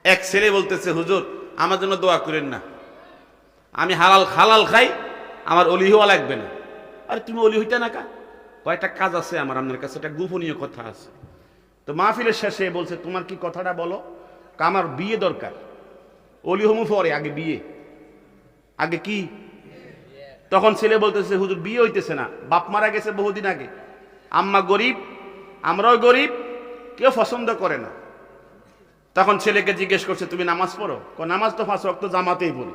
এক ছেলে বলতেছে, হুজুর আমার জন্য দোয়া করেন না, আমি হালাল হালাল খাই, আমার অলি হওয়া লাগবে না। আরে তুমি অলি হইতে না কা? কয়েকটা কাজ আছে আমার আপনার কাছে, একটা গোপনীয় কথা আছে। তো মাহফিলের শেষে বলছে, তোমার কি কথাটা বলো? আমার বিয়ে দরকার। অলি হমু পরে, আগে বিয়ে। আগে কি? তখন ছেলে বলতেছে, হুজুর বিয়ে হইতেছে না, বাপ মারা গেছে বহুদিন আগে, আম্মা গরিব, আমরাও গরিব, কেউ পছন্দ করে না। তখন ছেলেকে জিজ্ঞেস করছে, তুমি নামাজ পড়ো? নামাজ তো 5 ওয়াক্ত জামাতেই পড়ি,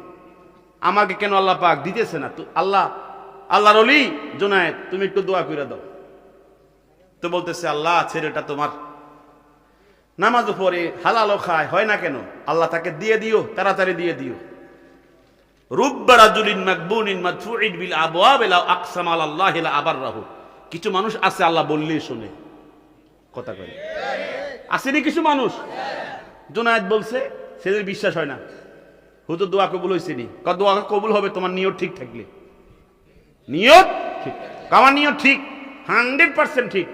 আমাকে কেন আল্লাহ পাক দিতেছে না? তো আল্লাহর ওলি জুনায়েদ, তুমি একটু দোয়া করে দাও। তো বলতেছে, আল্লাহ ছেলেটা তোমার নামাজও পড়ে, হালালও খায়, হয় না কেন? আল্লাহ তাকে দিয়ে দিও, তাড়াতাড়ি দিয়ে দিও। রুব্বা রাজুলিন মাকবুনিন মাদফুইন বিল আবওয়াব লা আকসাম আলাল্লাহি লা আবাররাহু। কিছু মানুষ আছে আল্লাহ বললেই শুনে, কথা কয় আসেনি কিছু মানুষ। জুনায়েদ বলছে, ছেলের বিশ্বাস হয় না, হুজুর দোয়া কবুল হইছে নি? দোয়া কবুল হবে তোমার নিয়ত ঠিক থাকলে। নিয়ত ঠিক, আমার নিয়ত ঠিক, 100% ঠিক।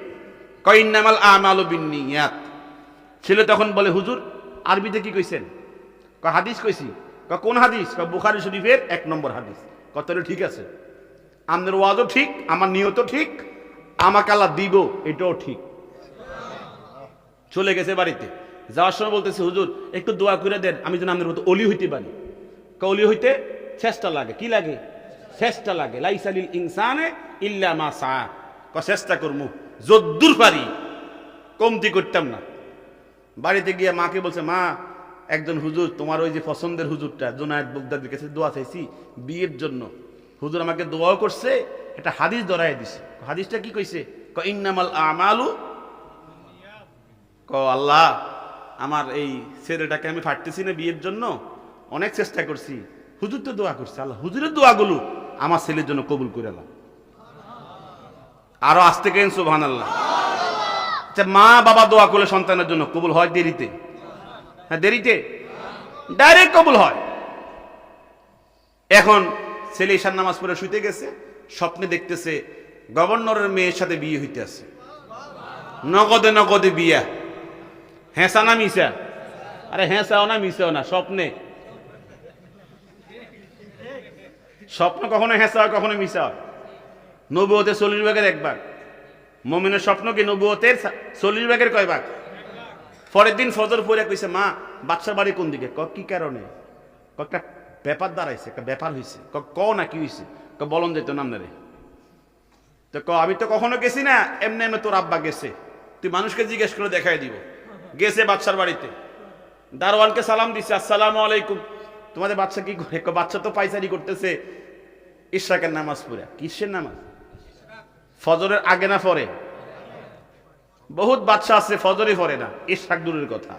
ইন্নামাল আমালু বিন্নিয়াত। ছেলে তখন বলে, হুজুর আরবিতে কি কইছেন? হাদিস কইছি। কোন হাদিস? বুখারী শরীফের 1 নম্বর হাদিস। কথাটা ঠিক আছে, আমাদের ওয়াজও ঠিক, আমার নিয়তও ঠিক, আমাকে আল্লাহ দিব এটাও ঠিক। চলে গেছে বাড়িতে, যাওয়ার সময় বলতেছে, হুজুর একটু দোয়া করে দেন, আমি যেন আপনার মতো অলি হইতে পারি। অলি হইতে চেষ্টা লাগে। কি লাগে? চেষ্টা লাগে। লাইসা লিল ইনসানে ইল্লা মা সা। চেষ্টা করমু যদ্দূর পারি, কমতি করতাম না। বাড়িতে গিয়ে মাকে বলছে, মা একজন হুজুর, তোমার ওই যে পছন্দের হুজুরটা জুনায়েদ বগদাদির কাছে দোয়া চাইছি বিয়ের জন্য, হুজুর আমাকে দোয়াও করছে, একটা হাদিস ধরাই দিছে। হাদিসটা কি কইছে? ইন্নামাল আমালু, আল্লাহ আমার এই ছেলেটাকে আমি পারতেছি না বিয়ের জন্য, অনেক চেষ্টা করছি, হুজুর তো দোয়া করছে, আল্লাহ হুজুরের দোয়াগুলো আমার ছেলের জন্য কবুল করে আল্লাহ। আরো আসতে কেন সুবহানাল্লাহ। আচ্ছা, মা বাবা দোয়া করলে সন্তানের জন্য কবুল হয় দেরিতে? হ্যাঁ দেরিতে, ডাইরেক্ট কবুল হয়। এখন ছেলে ঈশার নামাজ পড়ে শুইতে গেছে, স্বপ্নে দেখতেছে গভর্নরের মেয়ের সাথে বিয়ে হইতে আছে, নগদে নগদে বিয়া। হেঁসা না মিশা? আরে হেঁসাও না মিশাও না, স্বপ্নে। স্বপ্ন কখনো হেঁসা হয়, কখনো মিশা হয়। নবুয়তের 40 ভাগের 1 ভাগ। মুমিনের স্বপ্ন কি নবুয়তের 40 ভাগের কয় ভাগ? পরের দিন ফজর পড়ে কইছে, মা বাদশার বাড়ি কোন দিকে? কি কারণে? একটা ব্যাপার দাঁড়াইছে, একটা ব্যাপার হয়েছে। না কি হয়েছে? বলন যেত নাম রে। তো আমি তো কখনো গেছি না, এমনি এমনি তোর আব্বা গেছে, তুই মানুষকে জিজ্ঞেস করে দেখাই দিব। গেছে বাদশার বাড়িতে, দারোয়ানকে সালাম দিছে, আসসালামু আলাইকুম। তোমাদের বাচ্চা কি করে? বাচ্চা তো পাইচারি করতেছে ইশরাকের নামাজ পড়ে। কিসের নামাজ? ফজরের আগে না পরে? বহুত বাচ্চা আছে ফজরই পড়ে না, ইশরাক দূরের কথা।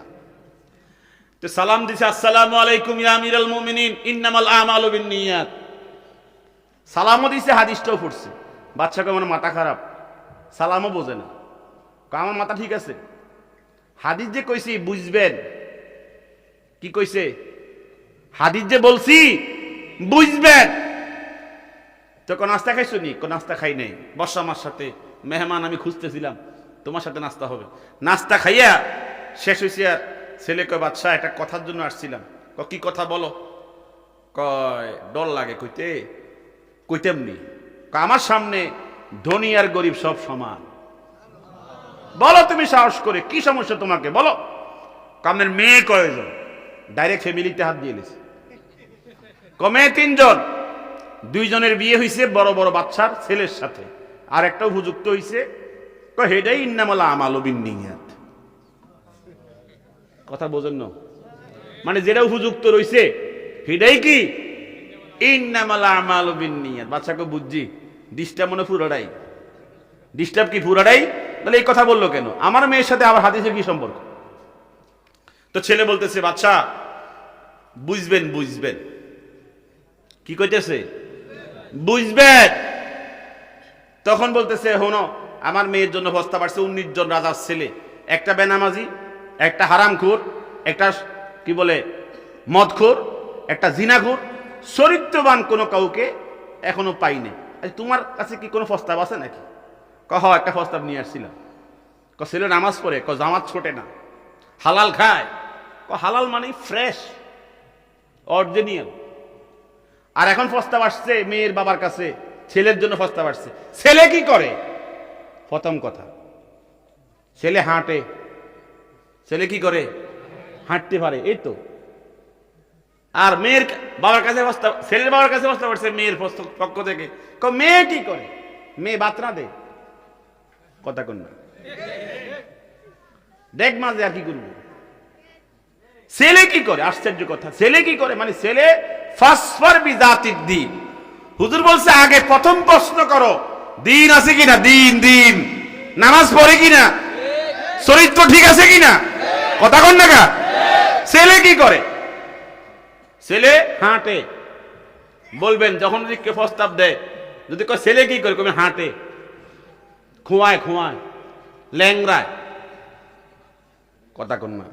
তো সালাম দিছে, আসসালামু আলাইকুম ইয়া আমিরাল মুমিনিন ইন্নামাল আমালু বিন্নিয়াত। সালামও দিছে, হাদিসটাও পড়ছে। বাচ্চাকে আমার মাথা খারাপ, সালামও বোঝে না। আমার মাথা ঠিক আছে, হাদিস যে কইছি বুঝবেন। কি কইছে? হাদিস যে বলছি বুঝবেন। তখন নাস্তা খাইছো নি? নাস্তা খাই নাই, বর্ষা আমার সাথে মেহমান, আমি খুঁজতেছিলাম তোমার সাথে নাস্তা হবে। নাস্তা খাইয়া শেষ হয়েছে, আর ছেলে কয়, বাদশা একটা কথার জন্য আসছিলাম। কি কথা বলো? কয় ডর লাগে কইতে। কইতেমনি? আমার সামনে ধনী আর গরিব সব সমান, বলো তুমি সাহস করে, কি সমস্যা তোমাকে বলো। কামের মেয়ে কয়জন? ডাইরেক্ট ফ্যামিলিতে হাত দিয়ে দিয়েছে। কমে 3 জন, 2 জনের বিয়ে হয়েছে বড় বড় বাচ্চার ছেলের সাথে, আর একটা উপযুক্ত হয়েছে। হেডাই ইন্নামাল আমালু বিন্নিয়াত। কথা বোঝেন না? মানে যেটা উপযুক্ত রয়েছে হেডাই কি ইন্নামাল আমালু বিন্নিয়াত। বাচ্চাকে বুঝছি, ডিস্টার্ব মনে পুরোটাই। ডিস্টার্ব কি পুরোটাই? তাহলে এই কথা বললো কেন? আমার মেয়ের সাথে আবার হাদিসের কি সম্পর্ক? তো ছেলে বলতেছে, বাচ্চা বুঝবেন বুঝবেন। কি কইতেছে? বুঝবেন। তখন বলতেছে, হনো আমার মেয়ের জন্য প্রস্তাব আসছে, 19 জন রাজার ছেলে, একটা বেনামাজি, একটা হারামখোর, একটা কি বলে মদখোর, একটা জিনাখোর, চরিত্রবান কোনো কাউকে এখনো পাইনি। তোমার কাছে কি কোনো প্রস্তাব আছে নাকি? একটা প্রস্তাব নিয়ে আসছিলাম। ছেলে নামাজ পড়ে, জামাত ছোটে না, হালাল খায়, হালাল মানে ফ্রেশ, অরিজিনাল। আর এখন প্রস্তাব আসছে মেয়ের বাবার কাছে, ছেলের জন্য প্রস্তাব আসছে। ছেলে কি করে? প্রথম কথা, ছেলে হাঁটে। ছেলে কি করে? হাঁটতে পারে, এই তো। আর মেয়ের বাবার কাছে প্রস্তাব, ছেলের বাবার কাছে প্রস্তাব আসছে মেয়ের পক্ষ থেকে। মেয়ে কি করে? মেয়ে বাতরা দে, কথা কন না, দেখ মাঝে আর কি করবো। ছেলে কি করে? আশ্চর্য কথা, ছেলে কি করে মানে ছেলে ফাসফার বিজাতিদ দ্বীন। হুজুর বলছে আগে প্রথম প্রশ্ন করো দিন আছে কিনা, দিন দিন, নামাজ পড়ে কিনা, চরিত্র ঠিক আছে কিনা, কথা কন না। ছেলে কি করে? ছেলে হাঁটে। বলবেন যখন যদি কে প্রস্তাব দেয়, যদি কয় ছেলে কি করে, কবে হাঁটে, খুয়ায় খুয়ায়, ল্যাংরায়, কথা কন না।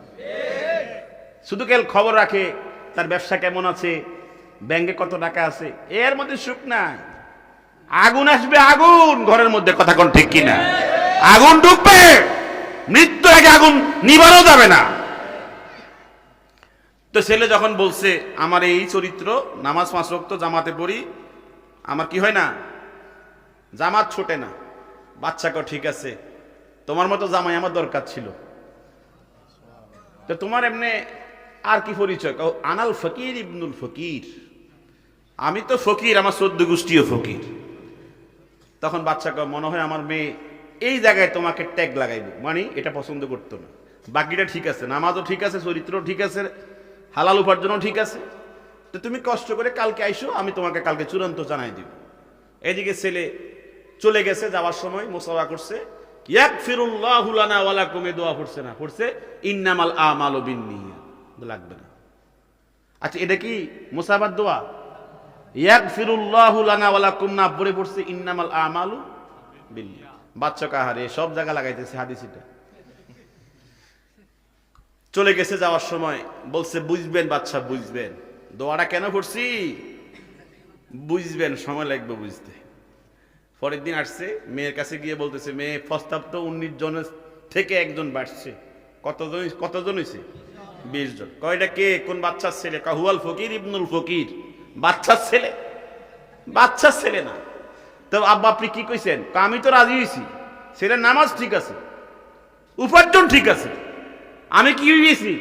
শুধু কেল খবর রাখে তার ব্যবসা কেমন আছে, ব্যাংকে কত টাকা আছে, এর মধ্যে সুখ নাই। আগুন আসবে, আগুন ঘরের মধ্যে, কথা কোন ঠিক কিনা? আগুন ঢুকবে, মৃত্যু আগে আগুন নিবানো যাবে না। তো ছেলে যখন বলছে আমার এই চরিত্র, নামাজ 5 ওয়াক্ত জামাতে পড়ি, আমার কি হয় না, জামাত ছোটে না। বাচ্চাকে ঠিক আছে, তোমার মতো জামাই আমার দরকার ছিল। তো তোমার এমনি আর কি পরিচয়? আনাল ফকির ইবনুল ফকির, আমি তো ফকির, আমার 14 গোষ্ঠীও ফকির। তখন বাচ্চাকে মনে হয় আমার মেয়ে এই জায়গায় তোমাকে ট্যাগ লাগাইব, মানে এটা পছন্দ করতো না। বাকিটা ঠিক আছে, নামাজও ঠিক আছে, চরিত্র ঠিক আছে, হালাল উপার্জনও ঠিক আছে। তো তুমি কষ্ট করে কালকে আইসো, আমি তোমাকে কালকে চূড়ান্ত জানাই দিব। এদিকে ছেলে চলে গেছে, যাওয়ার সময় মুসাফা করছে, ইয়াগফিরুল্লাহু লানা ওয়া লাকুম, দোয়া পড়ছে না? পড়ছে ইন্নামাল আমালু বিন্নিয়াত, লাগবে না। আচ্ছা এটা কি মুসাফার দোয়া? ইয়াগফিরুল্লাহু লানা ওয়া লাকুম না পড়ে পড়ছে ইন্নামাল আমালু বিন্নিয়াত। বাচ্চা কাহারে সব জায়গা লাগাইতেছে হাদিস। এটা চলে গেছে, যাওয়ার সময় বলছে বুঝবেন বাচ্চা, বুঝবেন দোয়াটা কেন পড়ছি, বুঝবেন, সময় লাগবে বুঝতে। পরের দিন আসছে, মেয়ের কাছে গিয়ে বলতেছে মেয়ে প্রস্তাব তো 19 জনের থেকে একজন বাড়ছে। কতজন হয়েছে? 20 জন। কয়টা কে, কোন বাচ্চার ছেলে? হুয়াল ফকির ইবনুল ফকির, বাচ্চার ছেলে। বাচ্চার ছেলে না তো আব্বা আপনি কি কইছেন? আমি তো রাজি হয়েছি, ছেলের নামাজ ঠিক আছে, উপার্জন ঠিক আছে, আমি কি হয়ে গেছি,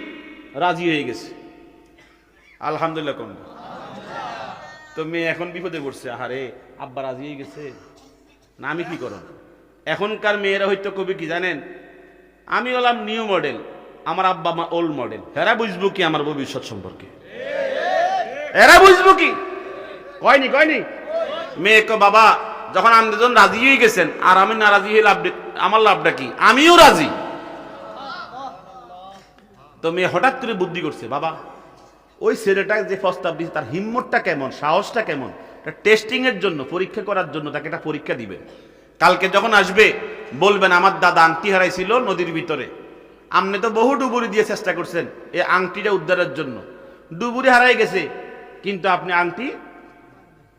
রাজি হয়ে গেছি, আলহামদুলিল্লাহ। কোন তো মেয়ে এখন বিপদে পড়ছে, আরে আব্বা রাজি হয়ে গেছে না, আমি কি করব? এখনকার মেয়েরা হয়তো কবি কি জানেন, আমি হলাম নিউ মডেল, আমার আব্বা মা ওল্ড মডেল। এরা বুঝবো কি আমার ভবিষ্যৎ সম্পর্কে? এরা বুঝবো কি? কয়নি কয়নি মেয়ে কো বাবা যখন আপনি রাজি হয়ে গেছেন আর আমি নারাজি হয়ে আমার লাভটা কি? আমিও রাজি। তো মেয়ে হঠাৎ করে বুদ্ধি করছে, বাবা ওই ছেলেটা যে প্রস্তাব দিচ্ছে তার হিম্মতটা কেমন, সাহসটা কেমন, টেস্টিং এর জন্য, পরীক্ষা করার জন্য তাকে একটা পরীক্ষা দিবে। কালকে যখন আসবে বলবেন আমার দাদা আংটি হারাইছিল নদীর ভিতরে, আপনি তো বহু ডুবুরি দিয়ে চেষ্টা করছেন এই আংটিটা উদ্ধারের জন্য, ডুবুরি হারাই গেছে কিন্তু আপনি আংটি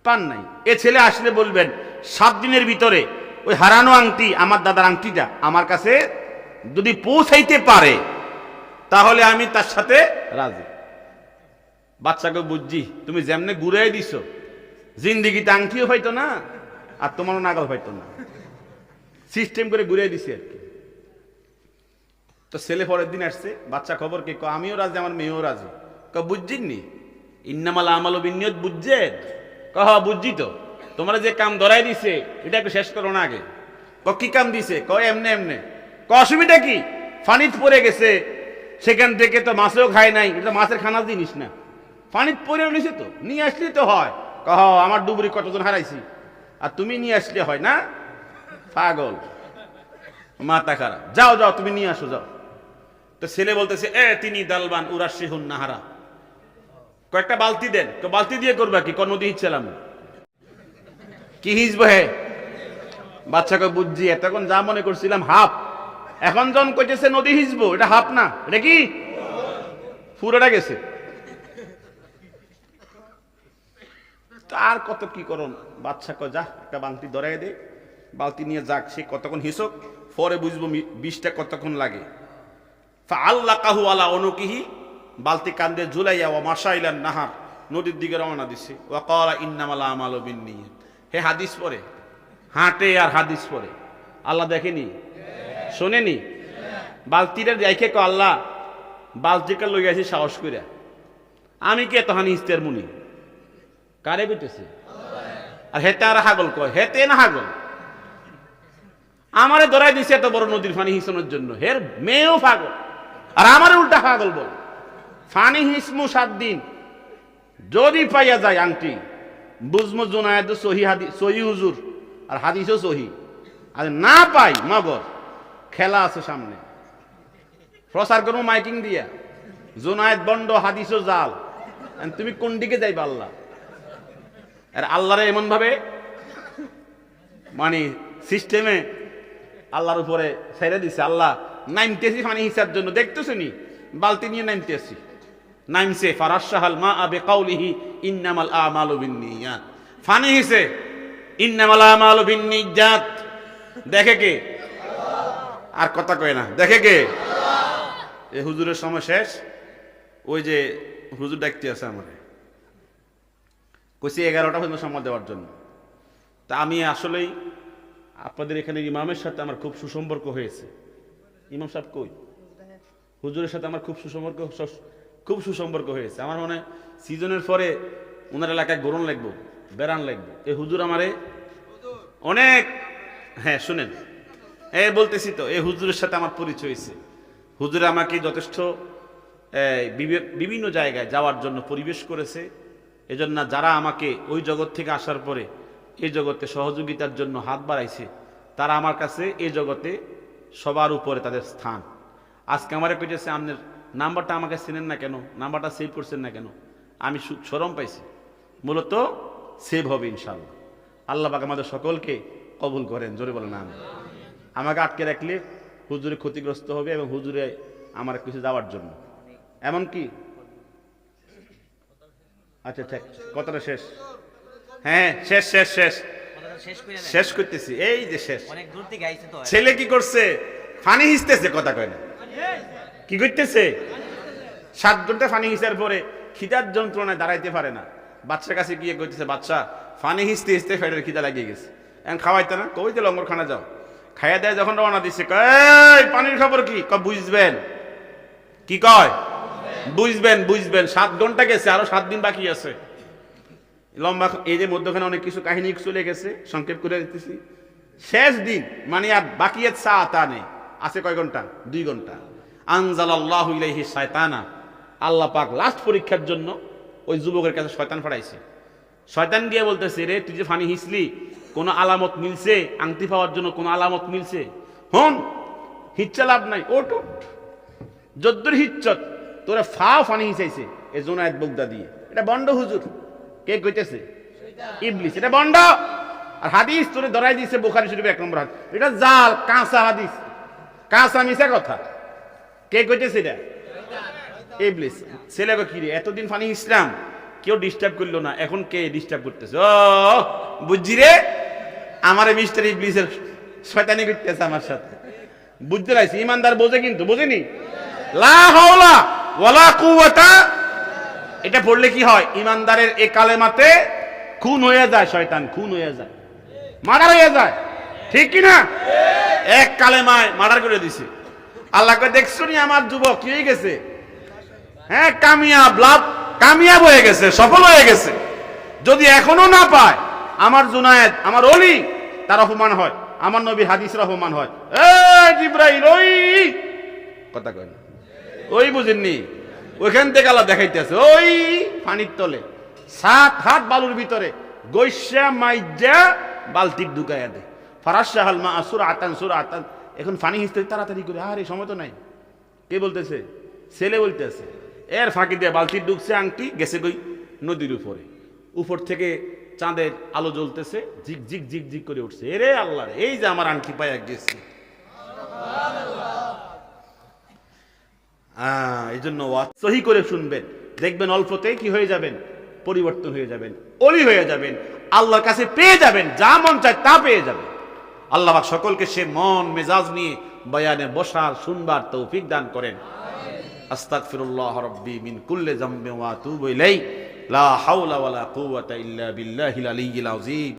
পান নাই। এ ছেলে আসলে বলবেন 7 দিনের ভিতরে ওই হারানো আংটি, আমার দাদার আংটিটা আমার কাছে যদি পৌঁছাইতে পারে তাহলে আমি তার সাথে রাজি। বাচ্চাকে বুঝছি তুমি যেমনে ঘুরাই দিছো, জিন্দিগিতে আংটিও পাইতো না আর তোমারও নাগাল পাইতো না, সিস্টেম করে ঘুরাই দিছি আর কি। তো ছেলে পরের দিন আসছে, বাচ্চা খবর কি? আমিও রাজি, আমার মেয়েও রাজি। বুঝছিনি ইন্নামাল আমালু বিন্নিয়াত, বুঝছেন? কহ বুঝছি তো, তোমরা যে কাম ধরাই দিছে এটা একটু শেষ করো না আগে। কি কাম দিছে? কয় এমনে এমনে। অসুবিধা কি? ফানিত পড়ে গেছে, সেখান থেকে তো মাছেও খায় নাই, এটা মাছের খানার জিনিস না, ফানিত পড়ে নিছে তো নিয়ে আসলে তো হয়। কহ আমার ডুবুরি কতজন হারাইছি আর তুমি নিয়ে আসলে হয় না? পাগল, মাথা খারাপ, যাও যাও তুমি নিয়ে আসো যাও। তো ছেলে বলতেছে তিনি দালবান উরাশিহুন নাহারা, কয়েকটা বালতি দেন। তো বালতি দিয়ে করবা কি? নদী হিচ্ছিলাম কি হিজব হে? বাচ্চাকে বুঝছি, এতক্ষণ যা মনে করছিলাম হাফ, এখন জন কইতেছে নদী হিজবো, এটা হাফ না, এটা কি পুরোটা গেছে। আর কত কি করুন, বাচ্চা কয় যা একটা বালতি ধরাই দে, বালতি নিয়ে যাক, সে কতক্ষণ হিসক, পরে বুঝবো বিষটা কতক্ষণ লাগে। ফাআল্লাকাহু আলা উনুকিহি, বালতি কান্দে ঝুলাইয়া ও মাশাইলান নাহার নদীর দিকে রওনা দিছে ওয়া ক্বালা ইন্নামাল আমালু বিন্নিয়াত। হে হাদিস পড়ে, হাঁটে আর হাদিস পড়ে, আল্লাহ দেখেনি শোনেনি? বালতিটা দেখে ক আল্লাহ বালতিকে লই আসি সাহস কইরা, আমি কে তহানি ইস্তের মুনি কারে কইতেছে? আর হেতে আর হাগল কয়, হেতে না হাগল, আমারে ধরাই দিছে এত বড় নদীর পানি হিসানোর জন্য, হের মেয়েও পাগল আর আমারে উল্টা পাগল বল। ফানি হিসমু 7 দিন, যদি পাইয়া যায় আংটি বুঝমু জুনায়েদ সহি হাদিস, সহি হুজুর আর হাদিসও সহি, আর না পাই মগর খেলা আছে সামনে, প্রচার করবো মাইকিং দিয়া জুনায়েদ বন্ড হাদিসও জাল, তুমি কোন দিকে যাইবা আল্লাহ? আর আল্লাহরে এমন ভাবে মানে সিস্টেমে আল্লাহর উপরে ছেড়ে দিছে, আল্লাহ নাইমতেছি পানি হিসার জন্য, দেখতেছো নি বালতি নিয়ে নাইমতেছি, নাইমছে ফারাশাহাল মা আবে কাউলিহি ইন্নামাল আমালু বিন্নিয়াত, ফানি হিসে ইন্নামাল আমালু বিন্নিয়াত, দেখে কে? আর কথা কয় না, দেখে কে? এই হুজুরের সময় শেষ, ওই যে হুজুর ডাকতে আছে আমারে, কইছি 11টা পর্যন্ত সময় দেওয়ার জন্য। তা আমি আসলেই আপনাদের এখানে ইমামের সাথে আমার খুব সুসম্পর্ক হয়েছে। ইমাম সাহেব কই? হুজুরের সাথে আমার খুব সুসম্পর্ক হয়েছে। আমার মনে হয় সিজনের পরে ওনার এলাকায় গরম লাগবো, বেড়ান লাগবো। এই হুজুর আমারে অনেক, হ্যাঁ শুনেন, বলতেছি তো, এই হুজুরের সাথে আমার পরিচয় হয়েছে। হুজুর আমাকে যথেষ্ট বিভিন্ন জায়গায় যাওয়ার জন্য পরিবেশ করেছে। এজন্য যারা আমাকে ওই জগৎ থেকে আসার পরে এই জগতে সহযোগিতার জন্য হাত বাড়াইছে, তারা আমার কাছে এই জগতে সবার উপরে তাদের স্থান। আজকে আমারে কইতেছে আপনার নাম্বারটা আমাকে চেনেন না কেন, নাম্বারটা সেভ করছেন না কেন? আমি শরম পাইছি, মূলত সেভ হবে ইনশাল্লাহ। আল্লাহ পাক আমাদের সকলকে কবুল করেন, জোরে বলেন আমিন। আমাকে আটকে রাখলে হুজুরে ক্ষতিগ্রস্ত হবে এবং হুজুরে আমার কিছু যাওয়ার জন্য, এমন কি? আচ্ছা ঠিক, কথাটা শেষ, হ্যাঁ শেষ শেষ শেষ শেষ করতেছি, এই যে শেষ। ছেলে কি করছে? ফানি হিসতেছে, কথা কয় না, কি করতেছে? 7 ঘন্টা ফানি হিসার পরে খিদার যন্ত্রণায় দাঁড়াইতে পারে না, বাচ্চার কাছে গিয়ে কইতেছে, বাচ্চা ফানি হিসতে হিসতে ফেটের খিদা লাগিয়ে গেছে, এখন খাওয়াইতে না, কইতে লঙ্গরখানা যাও, খাইয়া দেয়। যখন রওনা দিচ্ছে, কয় পানির খবর কি? বুঝবেন, কি কয়? বুঝবেন বুঝবেন, 7 ঘন্টা গেছে, আরো 7 দিন বাকি আছে, লম্বা। এই যে মধ্যখানে অনেক কিছু কাহিনী চলে গেছে, সংক্ষেপ করে দিতেছি। শেষ দিন মানে আর বাকি তা নেই, আছে কয় ঘন্টা? 2 ঘন্টা। আনজালাল্লাহু ইলাইহি শায়তানা, আল্লাহ পাক লাস্ট পরীক্ষার জন্য ওই যুবকের কাছে শয়তান পাঠাইছে। শয়তান গিয়ে বলতেছে, রে তুই যে ফানি হিসলি, কোন আলামত মিলছে? আংটি পাওয়ার জন্য কোন আলামত মিলছে? হন হিচ্ছা লাভ নাই, ওট যদ্দুর হিচ্ছত তোরা ফানি হিসাইছে এই জুনায়েদ বগদা দিয়ে। এটা বন্ড হুজুর, কে কইতেছে? ইবলিস, এটা বন্ড। আর হাদিস তোরে ধরাই দিয়েছে বুখারী শরীফের 1 নম্বর হাদিস, এটা জাল, কাঁচা হাদিস, কাঁচা মিছা কথা। কে কইতেছে? এটা ইবলিস। ছেলে কি রে, এতদিন ফানি ইসলাম কেউ ডিস্টার্ব করলো না, এখন কে ডিস্টার্ব করতেছে? ও বুঝছি রে, আমার মিস্টার ইবলিসের শয়তানি করতেছে আমার সাথে, বুঝতে পারছি। ইমানদার বোঝে, কিন্তু বোঝেনি। লা হাওলা ওয়ালা কুওয়াতা, এটা পড়লে কি হয়? ইমানদারের এই কালেমাতে খুন হয়ে যায়, শয়তান খুন হয়ে যায়, মার্ডার হয়ে যায়, ঠিক কি না? এক কালেমায় মার্ডার করে দিছে। আল্লাহকে দেখছো নি আমার যুবক কি হয়ে গেছে? হ্যাঁ কামিয়াব, লাভ কামিয়াব হয়ে গেছে, সফল হয়ে গেছে। যদি এখনো না পায়, আমার জুনায়েদ, আমার ওলি, তার অপমান হয়, আমার নবী হাদিসের অপমান হয়। এই জিবরাইল, ওই কথা কয় না, ওই বুঝেননি? ওইখান থেকে আল্লাহ দেখাইতেছে, ওই পানির তলে 7 হাত বালুর ভিতরে গৈসা মাইজা বালতির ঢুকাইয়া দেয়। ফারাশাহাল মা সুরআতান সুরআতান, এখন পানি হিসতে তাড়াতাড়ি করে, আরে সময় তো নাই। কে বলতেছে? ছেলে বলতেছে। এর ফাঁকি দিয়ে বালতির ঢুকছে, আংটি গেছে কই? নদীর উপরে। উপর থেকে চাঁদের আলো জ্বলতেছে, ঝিক ঝিক ঝিক ঝিক করে উঠছে। এরে আল্লাহ, এই যে আমার আংটি পাইয়া গেছি। এই জন্য সহি করে শুনবেন, দেখবেন অল্পতেই কি হয়ে যাবেন? পরিবর্তন হয়ে যাবেন, অলি হয়ে যাবেন, আল্লাহর কাছে পেয়ে যাবেন, যা মন চায় তা পেয়ে যাবেন। আল্লাহ পাক সকলকে সে মন মেজাজ নিয়ে বয়ানে বসার, শুনবার তৌফিক দান করেন। আস্তাগফিরুল্লাহ রাব্বি মিন কুল্লি যামবিন ওয়া আতুবু ইলাইহি লা হাওলা ওয়ালা কুওয়াতা ইল্লা বিল্লাহিল আলিয়্যিল আযীম।